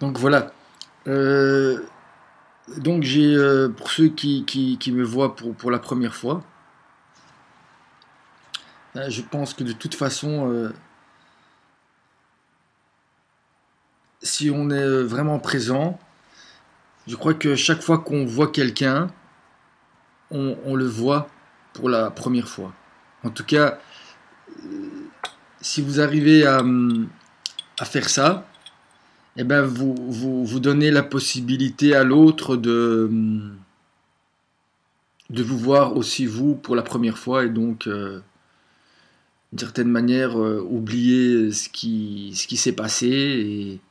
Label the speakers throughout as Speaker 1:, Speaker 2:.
Speaker 1: Donc voilà. Euh, donc j'ai, pour ceux qui me voient pour la première fois, je pense que de toute façon, si on est vraiment présent, je crois que chaque fois qu'on voit quelqu'un, on le voit pour la première fois. En tout cas, si vous arrivez à faire ça, eh ben vous donnez la possibilité à l'autre de vous voir aussi vous pour la première fois et donc d'une certaine manière oublier ce qui s'est passé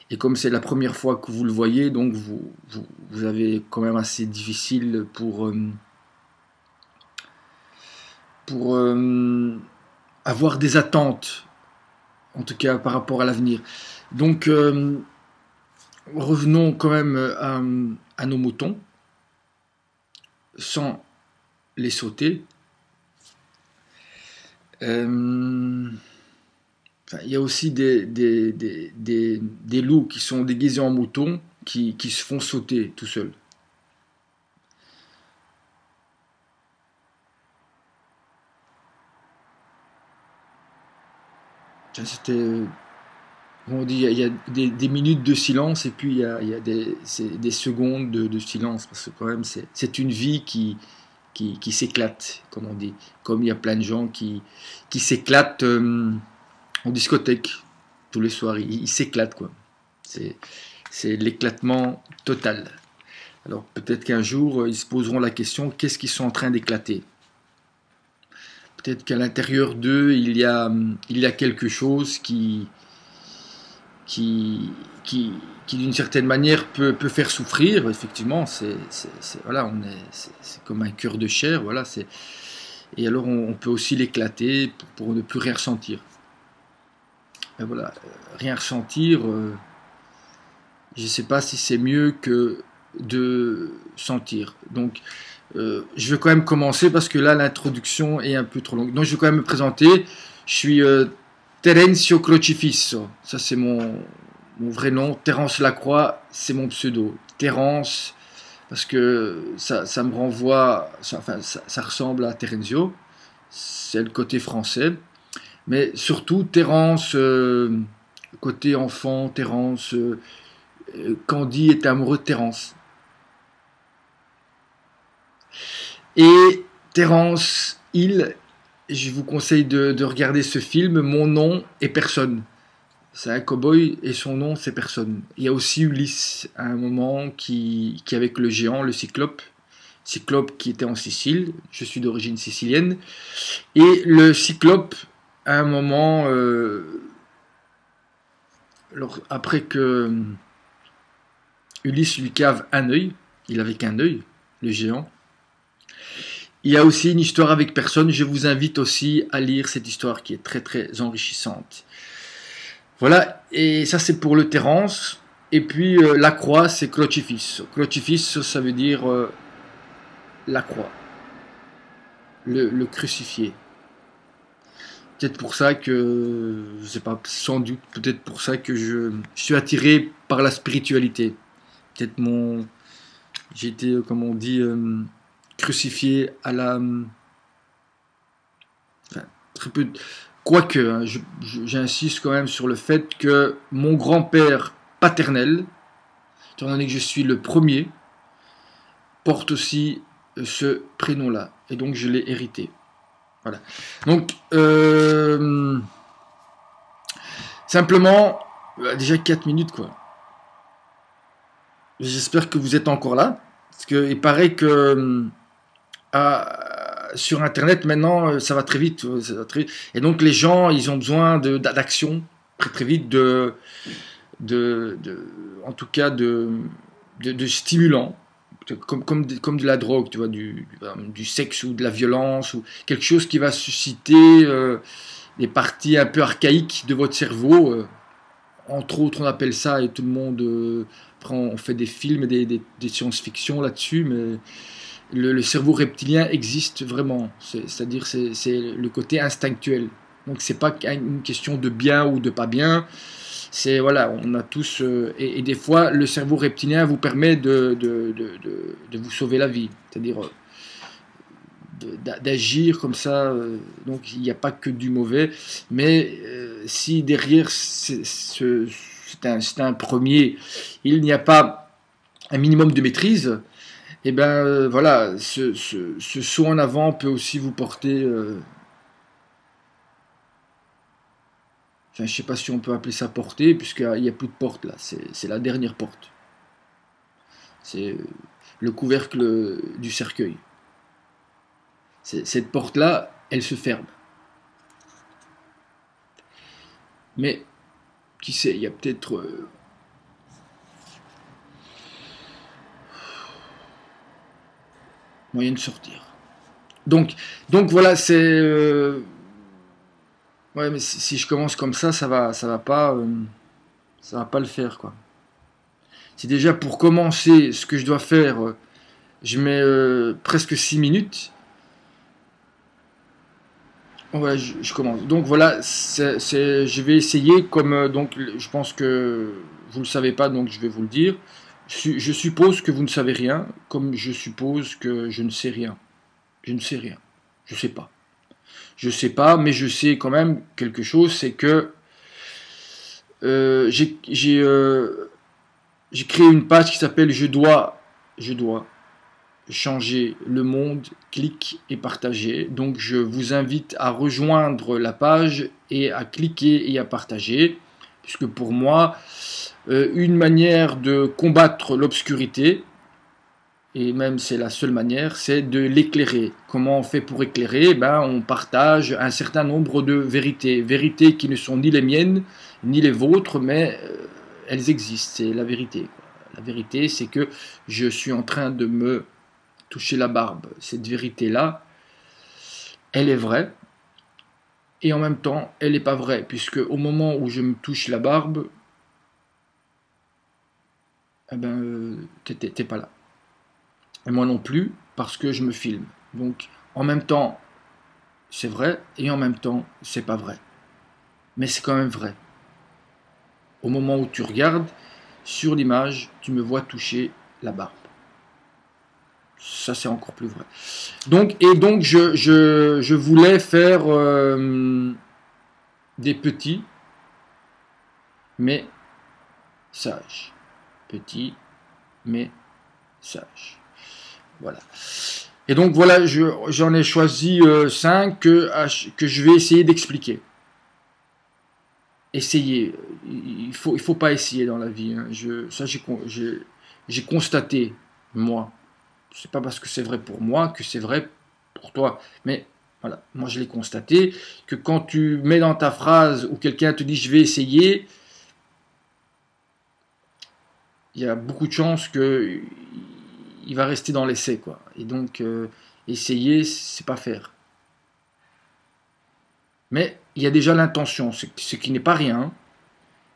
Speaker 1: et comme c'est la première fois que vous le voyez, donc vous avez quand même assez difficile pour avoir des attentes, en tout cas par rapport à l'avenir. Donc revenons quand même à nos moutons, sans les sauter. Enfin, il y a aussi des loups qui sont déguisés en moutons qui se font sauter tout seuls. C'était, on dit, il y a des minutes de silence et puis il y a des secondes de silence parce que quand même c'est une vie qui s'éclate, comme on dit. Comme il y a plein de gens qui s'éclatent en discothèque tous les soirs, ils s'éclatent quoi. C'est c'est l'éclatement total. Alors peut-être qu'un jour ils se poseront la question qu'est-ce qu'ils sont en train d'éclater. Peut-être qu'à l'intérieur d'eux il y a quelque chose qui, qui, qui d'une certaine manière peut faire souffrir. Effectivement, voilà, c'est comme un cœur de chair. Voilà, et alors on peut aussi l'éclater pour ne plus rien ressentir. Et voilà, rien ressentir, je ne sais pas si c'est mieux que de sentir. Donc, je vais quand même commencer parce que là, l'introduction est un peu trop longue. Donc, je vais quand même me présenter. Je suis Terenzio Crocifisso. Ça, c'est mon vrai nom. Terence Lacroix, c'est mon pseudo. Terence, parce que ça me renvoie, ça ressemble à Terenzio. C'est le côté français. Mais surtout, Terence, côté enfant, Terence, Candy est amoureux de Terence. Et Terence Hill, je vous conseille de regarder ce film, Mon nom est personne. C'est un cowboy et son nom c'est personne. Il y a aussi Ulysse à un moment qui avec le géant, le cyclope. Cyclope qui était en Sicile, je suis d'origine sicilienne. Et le cyclope, à un moment, après que Ulysse lui cave un œil, il avait qu'un œil, le géant. Il y a aussi une histoire avec personne, je vous invite aussi à lire cette histoire qui est très très enrichissante. Voilà, et ça c'est pour le Terence. Et puis la croix c'est Crocifisso. Crocifisso ça veut dire la croix, le crucifié. Peut-être pour ça que, je sais pas, sans doute peut-être pour ça que je suis attiré par la spiritualité. Peut-être j'ai été, comme on dit, crucifié à la, enfin, très peu, quoique, hein, j'insiste quand même sur le fait que mon grand-père paternel, étant donné que je suis le premier, porte aussi ce prénom-là, et donc je l'ai hérité. Voilà. Donc, simplement, déjà 4 minutes, quoi. J'espère que vous êtes encore là. Parce qu'il paraît que sur Internet, maintenant, ça va très vite. Ça va très vite. Et donc, les gens, ils ont besoin d'action très très vite, en tout cas, de stimulants. Comme de la drogue, tu vois, du sexe ou de la violence, ou quelque chose qui va susciter des parties un peu archaïques de votre cerveau. Entre autres, on appelle ça, et tout le monde on fait des films et des science-fiction là-dessus, mais le cerveau reptilien existe vraiment. C'est-à-dire, c'est le côté instinctuel. Donc, c'est pas une question de bien ou de pas bien. C'est voilà, on a tous et des fois le cerveau reptilien vous permet de vous sauver la vie, c'est-à-dire d'agir comme ça. Donc il n'y a pas que du mauvais, mais si derrière c'est un premier, il n'y a pas un minimum de maîtrise, et ben voilà, ce saut en avant peut aussi vous porter. Enfin, je sais pas si on peut appeler ça porter, puisqu'il n'y a plus de porte là. C'est la dernière porte. C'est le couvercle du cercueil. Cette porte-là, elle se ferme. Mais, qui sait, il y a peut-être... moyen de sortir. Donc voilà, c'est... ouais, mais si je commence comme ça va pas le faire, quoi. C'est déjà pour commencer ce que je dois faire, je mets presque 6 minutes. Ouais, je commence. Donc voilà, je vais essayer comme donc je pense que vous le savez pas, donc je vais vous le dire. Je suppose que vous ne savez rien, comme je suppose que je ne sais rien. Je ne sais rien. Je sais pas. Je sais pas, mais je sais quand même quelque chose, c'est que j'ai créé une page qui s'appelle je dois changer le monde, clique et partager. Donc je vous invite à rejoindre la page et à cliquer et à partager, puisque pour moi, une manière de combattre l'obscurité, et même c'est la seule manière, c'est de l'éclairer. Comment on fait pour éclairer? Ben, on partage un certain nombre de vérités. Vérités qui ne sont ni les miennes, ni les vôtres, mais elles existent, c'est la vérité, quoi. La vérité, c'est que je suis en train de me toucher la barbe. Cette vérité-là, elle est vraie, et en même temps, elle n'est pas vraie, puisque au moment où je me touche la barbe, eh ben, t'es pas là. Et moi non plus, parce que je me filme. Donc, en même temps, c'est vrai, et en même temps, c'est pas vrai. Mais c'est quand même vrai. Au moment où tu regardes, sur l'image, tu me vois toucher la barbe. Ça, c'est encore plus vrai. Donc, je voulais faire des petits, mais sages. Petits, mais sages. Voilà. Et donc, voilà, j'en ai choisi 5 que je vais essayer d'expliquer. Essayer. Il faut pas essayer dans la vie. Hein. Ça, j'ai constaté, moi. C'est pas parce que c'est vrai pour moi que c'est vrai pour toi. Mais voilà, moi je l'ai constaté que quand tu mets dans ta phrase ou quelqu'un te dit je vais essayer, il y a beaucoup de chances que il va rester dans l'essai, quoi. Et donc essayer, c'est pas faire. Mais il y a déjà l'intention, ce qui n'est pas rien.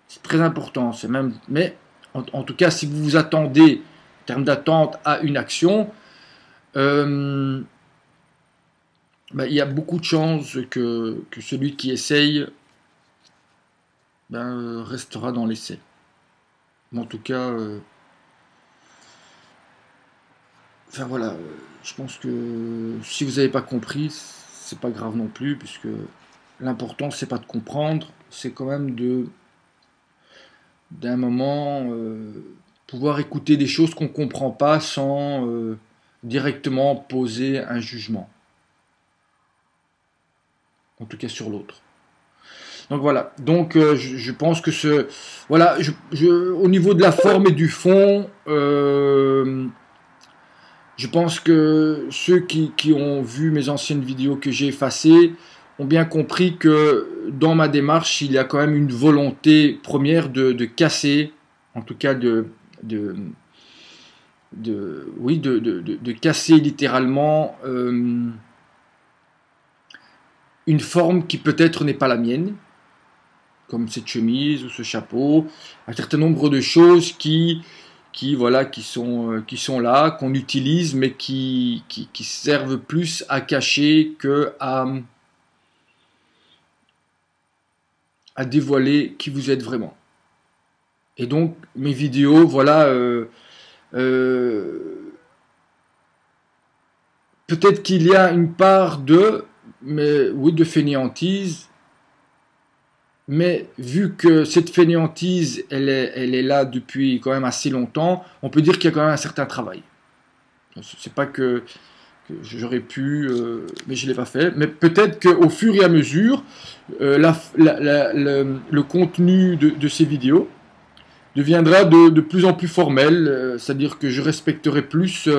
Speaker 1: C'est très important. C'est même, mais en tout cas, si vous vous attendez en termes d'attente à une action, ben, il y a beaucoup de chances que celui qui essaye ben, restera dans l'essai. Mais en tout cas, enfin voilà, je pense que si vous n'avez pas compris, c'est pas grave non plus, puisque l'important c'est pas de comprendre, c'est quand même d'un moment pouvoir écouter des choses qu'on comprend pas sans directement poser un jugement, en tout cas sur l'autre. Donc voilà, donc je pense que voilà, au niveau de la forme et du fond, je pense que ceux qui ont vu mes anciennes vidéos que j'ai effacées ont bien compris que dans ma démarche, il y a quand même une volonté première de casser, en tout cas de casser littéralement une forme qui peut-être n'est pas la mienne, comme cette chemise ou ce chapeau, un certain nombre de choses qui sont là, qu'on utilise, mais qui servent plus à cacher que à dévoiler qui vous êtes vraiment. Et donc, mes vidéos, voilà, peut-être qu'il y a une part mais oui, de fainéantise, mais vu que cette fainéantise, elle est là depuis quand même assez longtemps, on peut dire qu'il y a quand même un certain travail. C'est pas que j'aurais pu, mais je ne l'ai pas fait. Mais peut-être qu'au fur et à mesure, le contenu de ces vidéos deviendra de plus en plus formel, c'est-à-dire que je respecterai plus,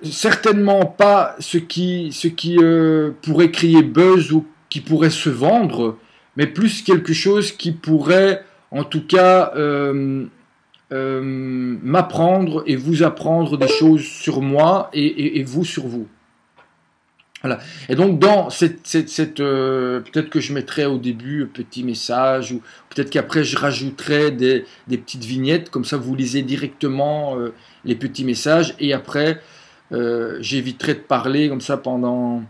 Speaker 1: certainement pas ce qui pourrait créer buzz ou qui pourrait se vendre, mais plus quelque chose qui pourrait, en tout cas, m'apprendre et vous apprendre des choses sur moi et vous sur vous. Voilà. Et donc dans peut-être que je mettrai au début un petit message ou peut-être qu'après je rajouterai des petites vignettes, comme ça vous lisez directement les petits messages et après j'éviterai de parler comme ça pendant...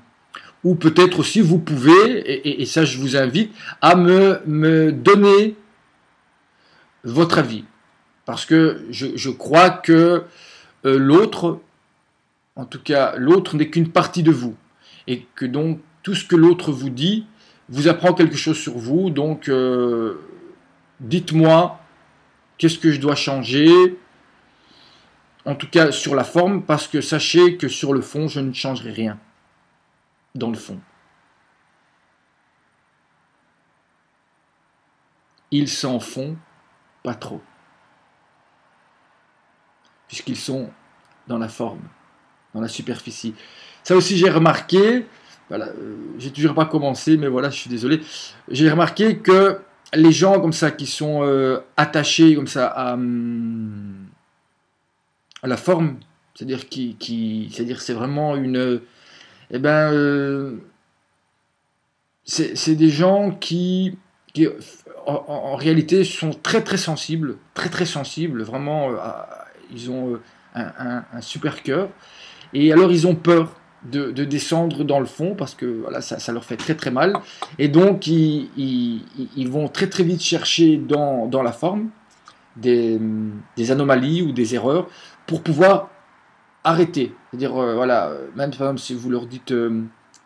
Speaker 1: Ou peut-être aussi vous pouvez, et ça je vous invite, à me donner votre avis. Parce que je crois que l'autre, en tout cas l'autre n'est qu'une partie de vous. Et que donc tout ce que l'autre vous dit vous apprend quelque chose sur vous. Donc dites-moi qu'est-ce que je dois changer, en tout cas sur la forme, parce que sachez que sur le fond, je ne changerai rien. Dans le fond. Ils s'en font pas trop. Puisqu'ils sont dans la forme, dans la superficie. Ça aussi j'ai remarqué, voilà, j'ai toujours pas commencé, mais voilà, je suis désolé. J'ai remarqué que les gens comme ça qui sont attachés comme ça à la forme, c'est-à-dire c'est-à-dire c'est vraiment une, eh ben, c'est des gens qui en réalité sont très très sensibles, très sensibles, vraiment, ils ont un super cœur. Et alors ils ont peur de descendre dans le fond parce que voilà, ça leur fait très très mal. Et donc ils vont très très vite chercher dans la forme des anomalies ou des erreurs pour pouvoir arrêter. C'est-à-dire, voilà, même par exemple si vous leur dites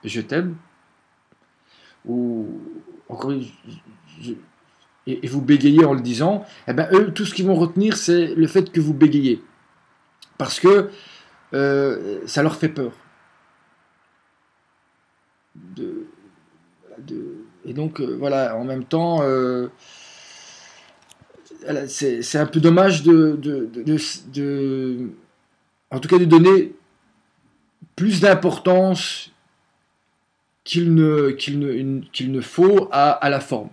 Speaker 1: je t'aime, ou encore et vous bégayez en le disant, eh ben eux, tout ce qu'ils vont retenir, c'est le fait que vous bégayez. Parce que ça leur fait peur. Et donc, voilà, en même temps, c'est un peu dommage en tout cas, de donner plus d'importance qu'il ne faut à la forme.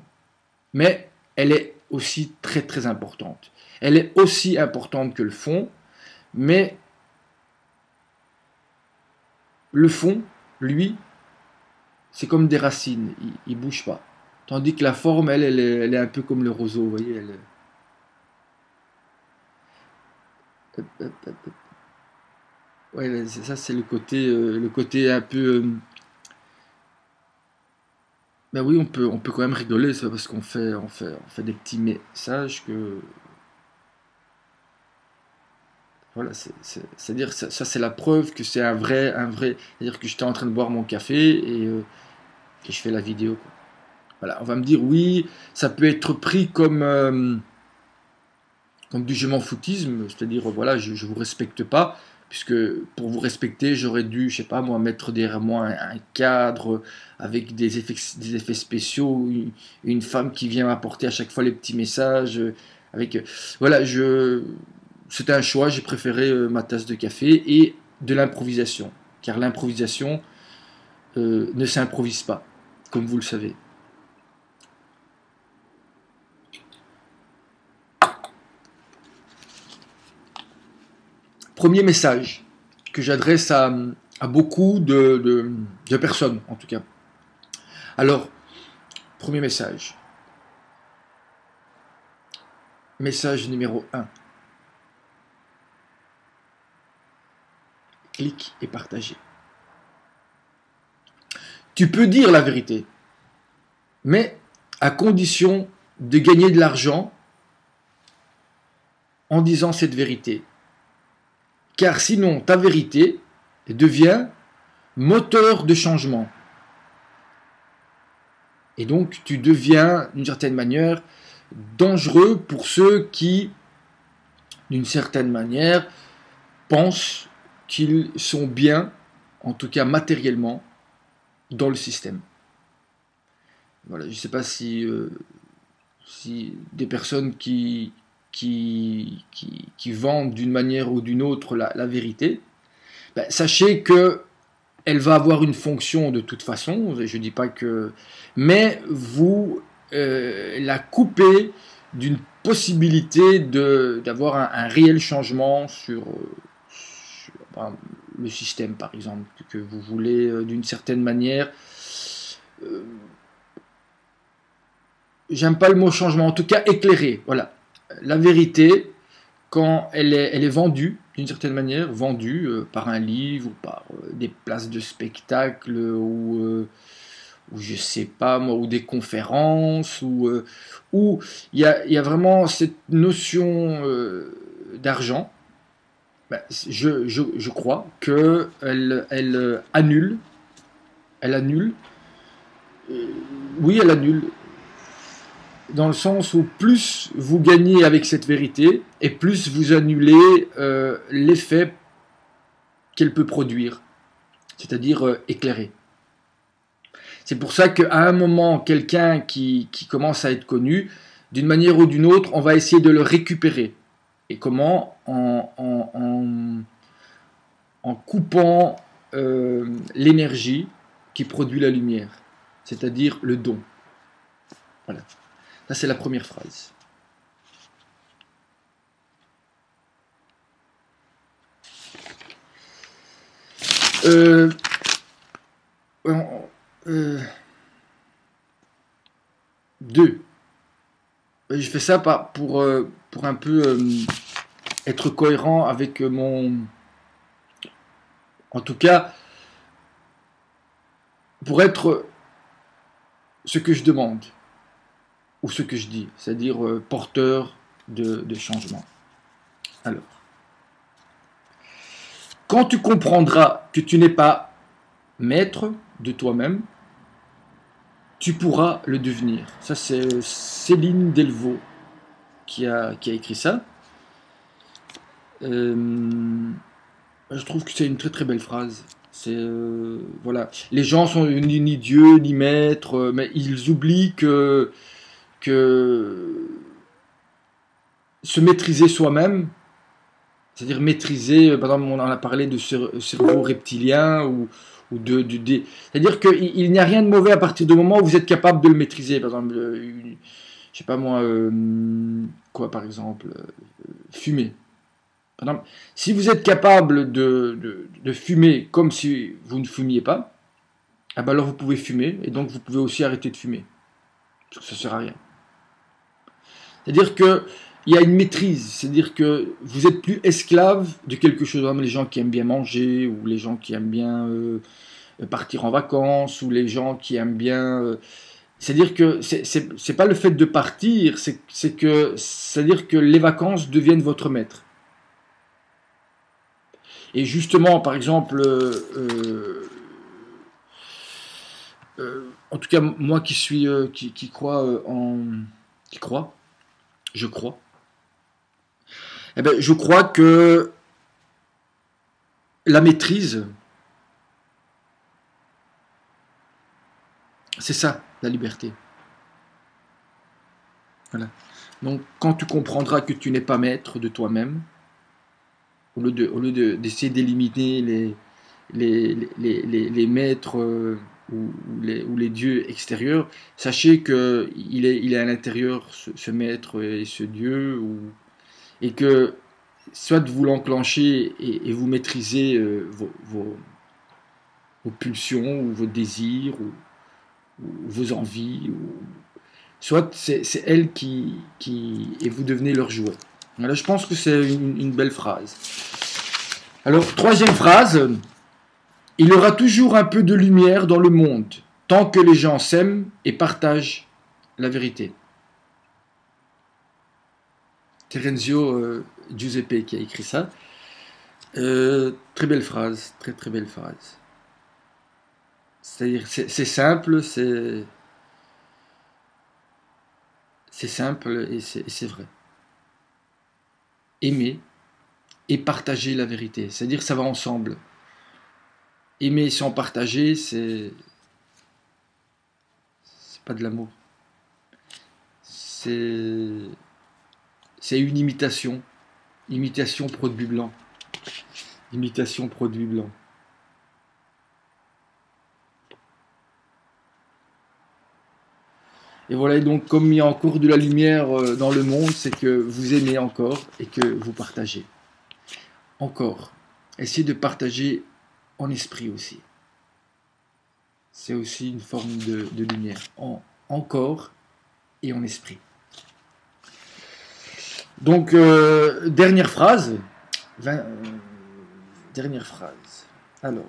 Speaker 1: Mais elle est aussi très très importante. Elle est aussi importante que le fond, mais le fond, lui, c'est comme des racines, il bouge pas. Tandis que la forme, elle est un peu comme le roseau, vous voyez. Ouais, ça c'est le côté un peu. Ben oui, on peut quand même rigoler, c'est parce on fait des petits messages que. Voilà, c'est-à-dire ça c'est la preuve que c'est un vrai. C'est-à-dire que j'étais en train de boire mon café et je fais la vidéo, quoi. Voilà, on va me dire oui, ça peut être pris comme du je m'en foutisme, c'est-à-dire voilà, je vous respecte pas, puisque pour vous respecter, j'aurais dû, je sais pas moi, mettre derrière moi un cadre avec des effets spéciaux, une femme qui vient m'apporter à chaque fois les petits messages, avec voilà, c'était un choix, j'ai préféré ma tasse de café et de l'improvisation, car l'improvisation ne s'improvise pas, comme vous le savez. Premier message que j'adresse à beaucoup de personnes, en tout cas. Alors, premier message. Message numéro 1. Clique et partagez. Tu peux dire la vérité, mais à condition de gagner de l'argent en disant cette vérité. Car sinon, ta vérité devient moteur de changement. Et donc, tu deviens, d'une certaine manière, dangereux pour ceux qui, d'une certaine manière, pensent qu'ils sont bien, en tout cas matériellement, dans le système. Voilà, je ne sais pas si des personnes qui vendent d'une manière ou d'une autre la vérité, ben, sachez que elle va avoir une fonction de toute façon, je ne dis pas que... Mais vous la coupez d'une possibilité d'avoir un réel changement sur le système, par exemple, que vous voulez d'une certaine manière... J'aime pas le mot changement, en tout cas éclairé. Voilà. La vérité, quand elle est vendue, d'une certaine manière, vendue par un livre, ou par des places de spectacle, ou je sais pas moi, ou des conférences, où il y a vraiment cette notion d'argent, ben, je crois qu'elle annule, oui, elle annule, dans le sens où plus vous gagnez avec cette vérité, et plus vous annulez l'effet qu'elle peut produire, c'est-à-dire éclairer. C'est pour ça qu'à un moment, quelqu'un qui commence à être connu, d'une manière ou d'une autre, on va essayer de le récupérer. Et comment? En coupant l'énergie qui produit la lumière, c'est-à-dire le don. Voilà. Ça, c'est la première phrase. Deux. Je fais ça pour un peu être cohérent avec mon... En tout cas, pour être ce que je demande, ou ce que je dis, c'est-à-dire porteur de changement. Alors, quand tu comprendras que tu n'es pas maître de toi-même, tu pourras le devenir. Ça, c'est Céline Delvaux qui a écrit ça. Je trouve que c'est une très très belle phrase. Voilà. Les gens sont ni Dieu ni maître, mais ils oublient que se maîtriser soi-même, c'est-à-dire maîtriser, par exemple, on en a parlé de cerveau reptilien ou c'est-à-dire qu'il n'y a rien de mauvais à partir du moment où vous êtes capable de le maîtriser. Par exemple, je sais pas moi, par exemple, fumer. Par exemple, si vous êtes capable de fumer comme si vous ne fumiez pas, ah ben alors vous pouvez fumer et donc vous pouvez aussi arrêter de fumer. Parce que ça ne sert à rien. C'est-à-dire qu'il y a une maîtrise, c'est-à-dire que vous n'êtes plus esclave de quelque chose. Les gens qui aiment bien manger, ou les gens qui aiment bien partir en vacances, ou les gens qui aiment bien... c'est-à-dire que c'est pas le fait de partir, c'est-à-dire que les vacances deviennent votre maître. Et justement, par exemple, en tout cas, moi qui crois je crois. Eh bien, je crois que la maîtrise, c'est ça, la liberté. Voilà. Donc, quand tu comprendras que tu n'es pas maître de toi-même, au lieu d'essayer d'éliminer les maîtres ou les dieux extérieurs, sachez qu'il est à l'intérieur, ce maître et ce dieu, et que soit vous l'enclenchez et vous maîtrisez vos pulsions ou vos désirs ou vos envies, soit c'est elle et vous devenez leur jouet. Voilà, je pense que c'est une belle phrase. Alors, troisième phrase, il y aura toujours un peu de lumière dans le monde, tant que les gens s'aiment et partagent la vérité. Terenzio Giuseppe qui a écrit ça. Très belle phrase, très très belle phrase. C'est-à-dire, c'est simple, c'est simple et c'est vrai. Aimer et partager la vérité, c'est-à-dire ça va ensemble. Aimer sans partager, c'est pas de l'amour. C'est une imitation. Imitation produit blanc. Imitation produit blanc. Et voilà, et donc comme il y a encore de la lumière dans le monde, c'est que vous aimez encore et que vous partagez. Encore. Essayez de partager en esprit aussi. C'est aussi une forme de lumière. Encore et en esprit. Donc, dernière phrase. Dernière phrase. Alors,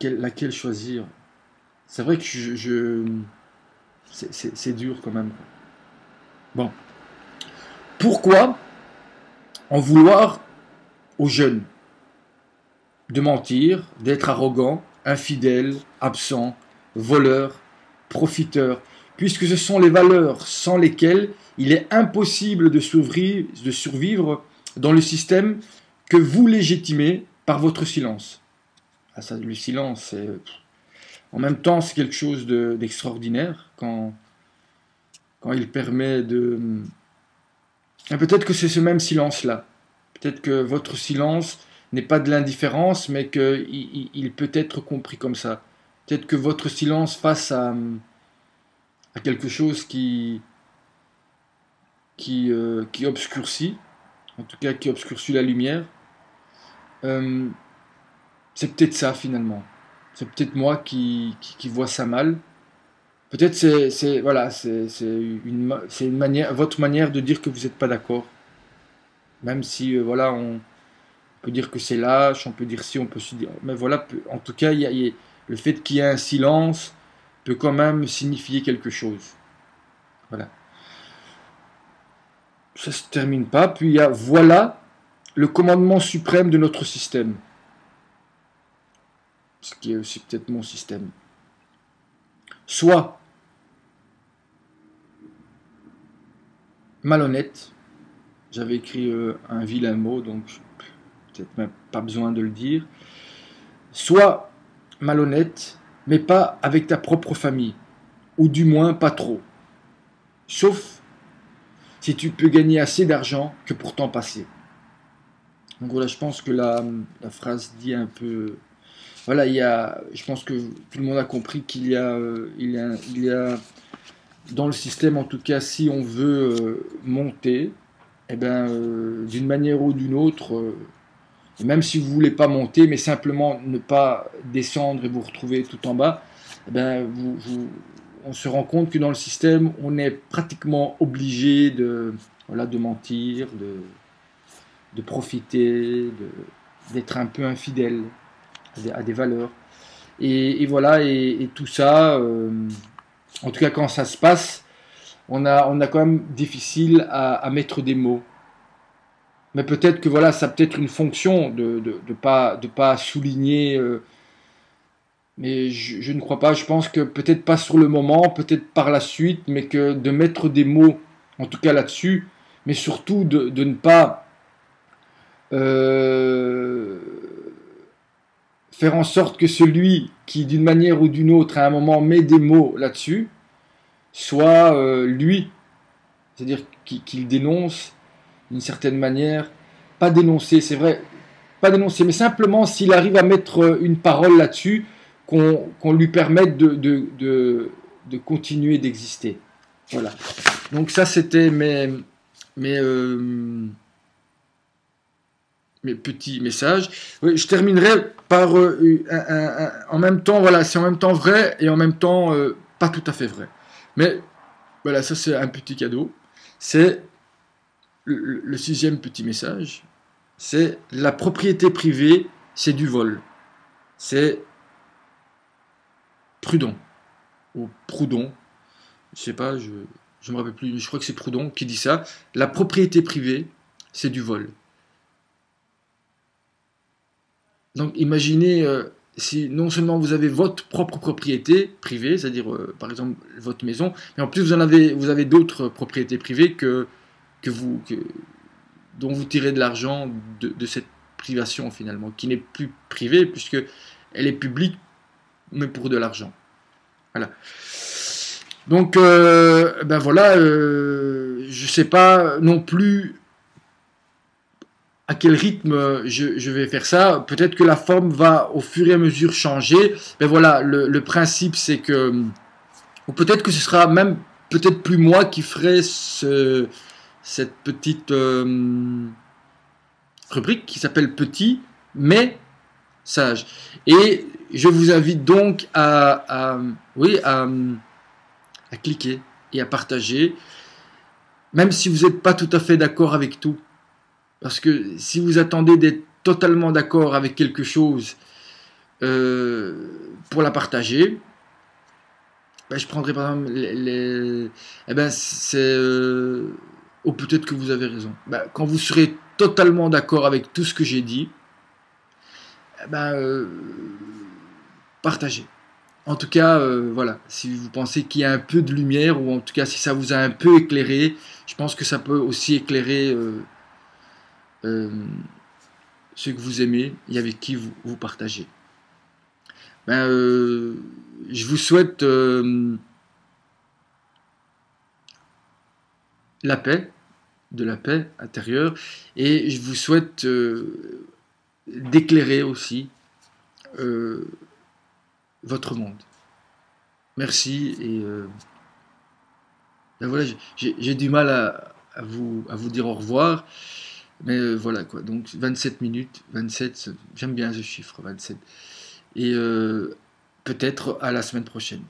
Speaker 1: laquelle choisir? C'est vrai que c'est dur quand même. Bon. Pourquoi en vouloir aux jeunes de mentir, d'être arrogants, infidèles, absents, voleurs, profiteurs, puisque ce sont les valeurs sans lesquelles il est impossible de survivre dans le système que vous légitimez par votre silence. Ah, ça, le silence, en même temps, c'est quelque chose d'extraordinaire quand il permet de... Peut-être que c'est ce même silence-là. Peut-être que votre silence n'est pas de l'indifférence, mais qu'il peut être compris comme ça. Peut-être que votre silence face à quelque chose qui obscurcit, en tout cas qui obscurcit la lumière, c'est peut-être ça finalement. C'est peut-être moi qui vois ça mal. Peut-être c'est une manière, votre manière de dire que vous n'êtes pas d'accord. Même si voilà, on peut dire que c'est lâche, on peut dire si, on peut se dire. Mais voilà, en tout cas, le fait qu'il y ait un silence peut quand même signifier quelque chose. Voilà. Ça se termine pas. Puis il y a voilà le commandement suprême de notre système. Ce qui est aussi peut-être mon système. Soit malhonnête. J'avais écrit un vilain mot, donc peut-être même pas besoin de le dire. Soit malhonnête, mais pas avec ta propre famille. Ou du moins pas trop. Sauf si tu peux gagner assez d'argent que pour t'en passer. Donc voilà, je pense que la phrase dit un peu... Voilà, je pense que tout le monde a compris qu'il y a, dans le système, en tout cas, si on veut monter, eh ben, d'une manière ou d'une autre, même si vous ne voulez pas monter, mais simplement ne pas descendre et vous retrouver tout en bas, eh ben, on se rend compte que dans le système, on est pratiquement obligé de mentir, de profiter, d'être un peu infidèle à des valeurs. Et voilà, et tout ça, en tout cas quand ça se passe, on a quand même difficile à mettre des mots. Mais peut-être que voilà, ça a peut-être une fonction de pas souligner. Mais je ne crois pas. Je pense que peut-être pas sur le moment, peut-être par la suite, mais que de mettre des mots, en tout cas là-dessus, mais surtout de ne pas faire en sorte que celui qui, d'une manière ou d'une autre, à un moment met des mots là-dessus, soit lui, c'est-à-dire qu'il dénonce d'une certaine manière, pas dénoncer, c'est vrai, pas dénoncer, mais simplement s'il arrive à mettre une parole là-dessus, qu'on lui permette de continuer d'exister. Voilà. Donc ça, c'était mes petits messages. Oui, je terminerai par en même temps, voilà, c'est en même temps vrai et en même temps pas tout à fait vrai. Mais voilà, ça c'est un petit cadeau. C'est le sixième petit message. C'est la propriété privée, c'est du vol. C'est prudent ou proudhon. Je sais pas, je me rappelle plus, je crois que c'est Proudhon qui dit ça, la propriété privée, c'est du vol. Donc imaginez si non seulement vous avez votre propre propriété privée, c'est-à-dire par exemple votre maison, mais en plus vous avez d'autres propriétés privées que vous, dont vous tirez de l'argent de cette privation finalement, qui n'est plus privée puisque elle est publique, mais pour de l'argent. Voilà. Donc, ben voilà, je sais pas non plus à quel rythme je vais faire ça. Peut-être que la forme va au fur et à mesure changer. Mais voilà, le principe c'est que, ou peut-être que ce sera même peut-être plus moi qui ferai cette petite rubrique qui s'appelle Petit mais sage. Et je vous invite donc oui, à cliquer et à partager, même si vous n'êtes pas tout à fait d'accord avec tout. Parce que si vous attendez d'être totalement d'accord avec quelque chose pour la partager, ben, je prendrai par exemple eh ben, c'est... ou peut-être que vous avez raison. Ben, quand vous serez totalement d'accord avec tout ce que j'ai dit, eh ben, partagez. En tout cas, voilà, si vous pensez qu'il y a un peu de lumière, ou en tout cas si ça vous a un peu éclairé, je pense que ça peut aussi éclairer ceux que vous aimez et avec qui vous partagez. Ben, je vous souhaite la paix, de la paix intérieure, et je vous souhaite d'éclairer aussi votre monde. Merci, et ben voilà, j'ai du mal à vous dire au revoir, mais voilà quoi, donc 27 minutes, 27, j'aime bien ce chiffre, 27, et peut-être à la semaine prochaine.